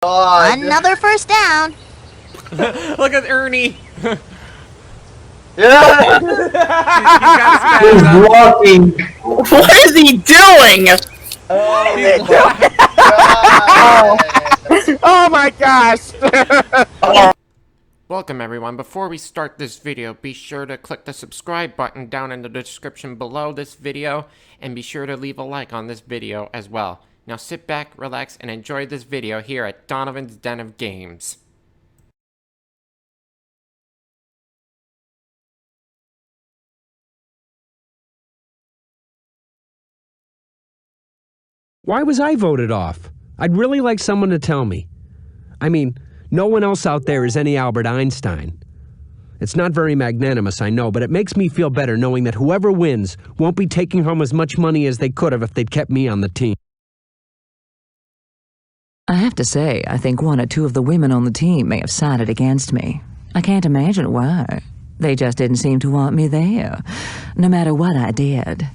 God. Another first down. Look at Ernie. Yeah. He's walking. What is he doing? Oh He's my God. Oh my gosh! Welcome everyone. Before we start this video, be sure to click the subscribe button down in the description below this video, and be sure to leave a like on this video as well. Now sit back, relax, and enjoy this video here at Donovan's Den of Games. Why was I voted off? I'd really like someone to tell me. I mean, no one else out there is any Albert Einstein. It's not very magnanimous, I know, but it makes me feel better knowing that whoever wins won't be taking home as much money as they could have if they'd kept me on the team. I have to say, I think one or two of the women on the team may have sided against me. I can't imagine why. They just didn't seem to want me there, no matter what I did.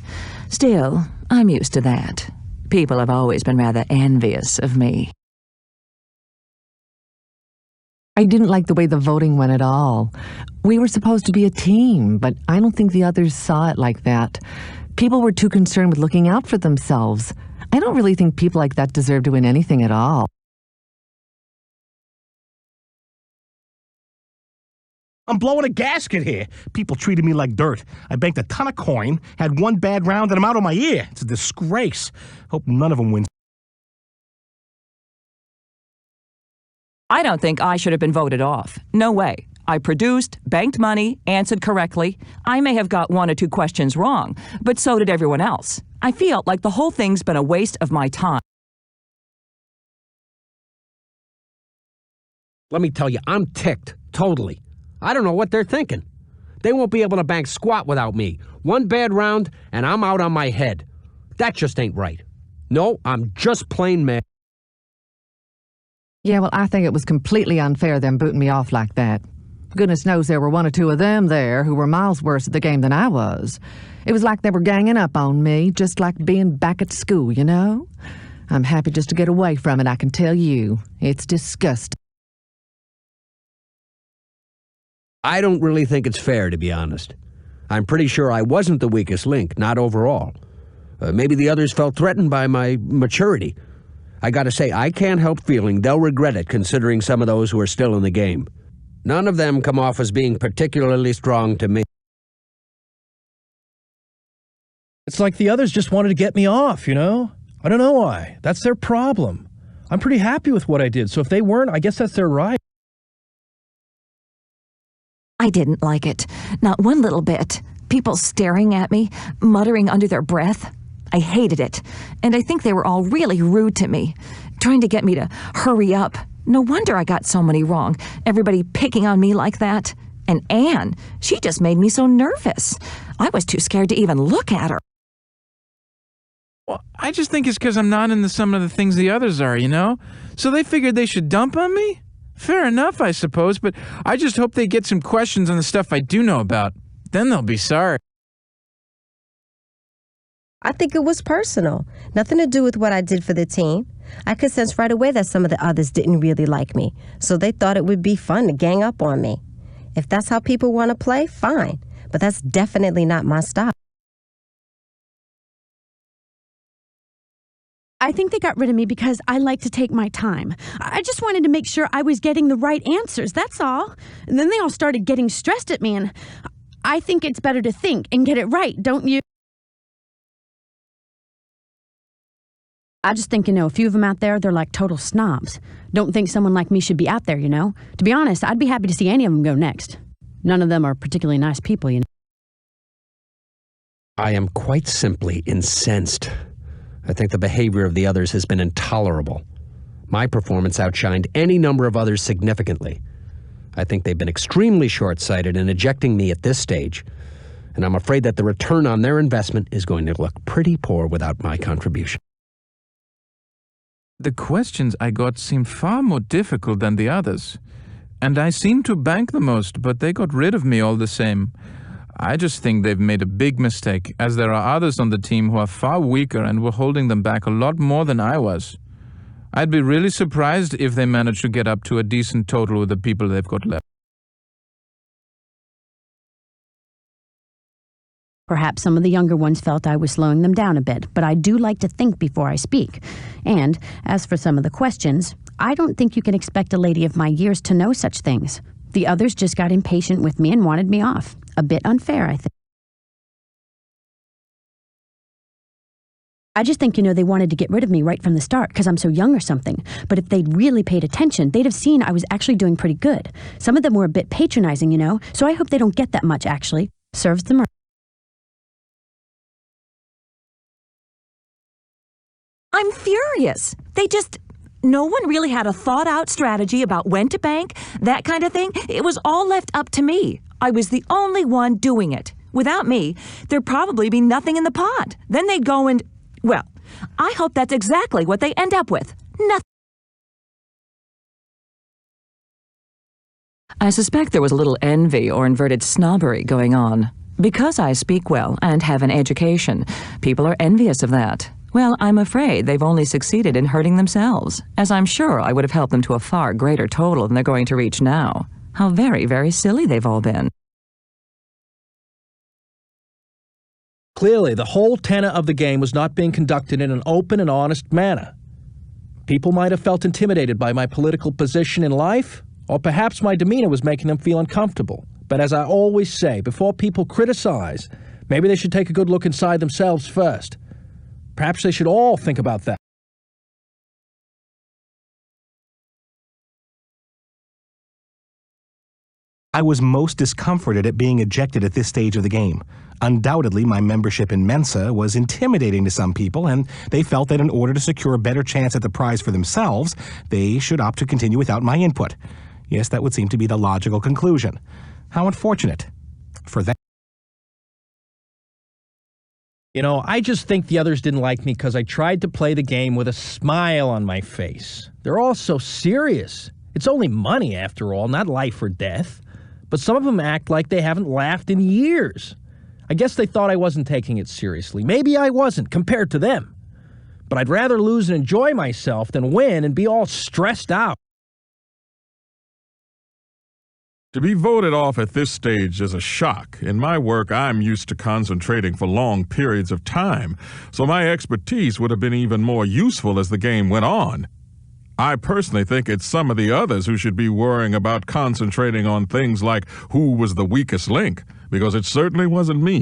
Still, I'm used to that. People have always been rather envious of me. I didn't like the way the voting went at all. We were supposed to be a team, but I don't think the others saw it like that. People were too concerned with looking out for themselves. I don't really think people like that deserve to win anything at all. I'm blowing a gasket here. People treated me like dirt. I banked a ton of coin, had one bad round, and I'm out of my ear. It's a disgrace. Hope none of them wins. I don't think I should have been voted off. No way. I produced, banked money, answered correctly. I may have got one or two questions wrong, but so did everyone else. I feel like the whole thing's been a waste of my time. Let me tell you, I'm ticked, totally. I don't know what they're thinking. They won't be able to bank squat without me. One bad round, and I'm out on my head. That just ain't right. No, I'm just plain mad. Yeah, well, I think it was completely unfair them booting me off like that. Goodness knows there were one or two of them there who were miles worse at the game than I was. It was like they were ganging up on me, just like being back at school, you know? I'm happy just to get away from it, I can tell you. It's disgusting. I don't really think it's fair, to be honest. I'm pretty sure I wasn't the weakest link, not overall. Maybe the others felt threatened by my maturity. I gotta say, I can't help feeling they'll regret it considering some of those who are still in the game. None of them come off as being particularly strong to me. It's like the others just wanted to get me off, you know? I don't know why. That's their problem. I'm pretty happy with what I did, so if they weren't, I guess that's their right. I didn't like it. Not one little bit. People staring at me, muttering under their breath. I hated it. And I think they were all really rude to me, trying to get me to hurry up. No wonder I got so many wrong. Everybody picking on me like that. And Anne, she just made me so nervous. I was too scared to even look at her. Well, I just think it's because I'm not into some of the things the others are, you know? So they figured they should dump on me? Fair enough, I suppose, but I just hope they get some questions on the stuff I do know about. Then they'll be sorry. I think it was personal. Nothing to do with what I did for the team. I could sense right away that some of the others didn't really like me, so they thought it would be fun to gang up on me. If that's how people want to play, fine, but that's definitely not my style. I think they got rid of me because I like to take my time. I just wanted to make sure I was getting the right answers, that's all. And then they all started getting stressed at me, and I think it's better to think and get it right, don't you? I just think, a few of them out there, they're like total snobs. Don't think someone like me should be out there, you know? To be honest, I'd be happy to see any of them go next. None of them are particularly nice people, you know? I am quite simply incensed. I think the behavior of the others has been intolerable. My performance outshined any number of others significantly. I think they've been extremely short-sighted in ejecting me at this stage, and I'm afraid that the return on their investment is going to look pretty poor without my contribution. The questions I got seemed far more difficult than the others. And I seemed to bank the most, but they got rid of me all the same. I just think they've made a big mistake, as there are others on the team who are far weaker and were holding them back a lot more than I was. I'd be really surprised if they manage to get up to a decent total with the people they've got left. Perhaps some of the younger ones felt I was slowing them down a bit, but I do like to think before I speak. And as for some of the questions, I don't think you can expect a lady of my years to know such things. The others just got impatient with me and wanted me off. A bit unfair, I think. I just think, they wanted to get rid of me right from the start because I'm so young or something. But if they'd really paid attention, they'd have seen I was actually doing pretty good. Some of them were a bit patronizing, so I hope they don't get that much, actually. Serves them right. I'm furious. No one really had a thought-out strategy about when to bank, that kind of thing. It was all left up to me. I was the only one doing it. Without me, there'd probably be nothing in the pot. Then they'd go and... Well, I hope that's exactly what they end up with. Nothing. I suspect there was a little envy or inverted snobbery going on. Because I speak well and have an education, people are envious of that. Well, I'm afraid they've only succeeded in hurting themselves, as I'm sure I would have helped them to a far greater total than they're going to reach now. How very, very silly they've all been. Clearly, the whole tenor of the game was not being conducted in an open and honest manner. People might have felt intimidated by my political position in life, or perhaps my demeanor was making them feel uncomfortable. But as I always say, before people criticize, maybe they should take a good look inside themselves first. Perhaps they should all think about that. I was most discomforted at being ejected at this stage of the game. Undoubtedly, my membership in Mensa was intimidating to some people, and they felt that in order to secure a better chance at the prize for themselves, they should opt to continue without my input. Yes, that would seem to be the logical conclusion. How unfortunate for them. I just think the others didn't like me because I tried to play the game with a smile on my face. They're all so serious. It's only money, after all, not life or death. But some of them act like they haven't laughed in years. I guess they thought I wasn't taking it seriously. Maybe I wasn't, compared to them. But I'd rather lose and enjoy myself than win and be all stressed out. To be voted off at this stage is a shock. In my work, I'm used to concentrating for long periods of time, so my expertise would have been even more useful as the game went on. I personally think it's some of the others who should be worrying about concentrating on things like who was the weakest link, because it certainly wasn't me.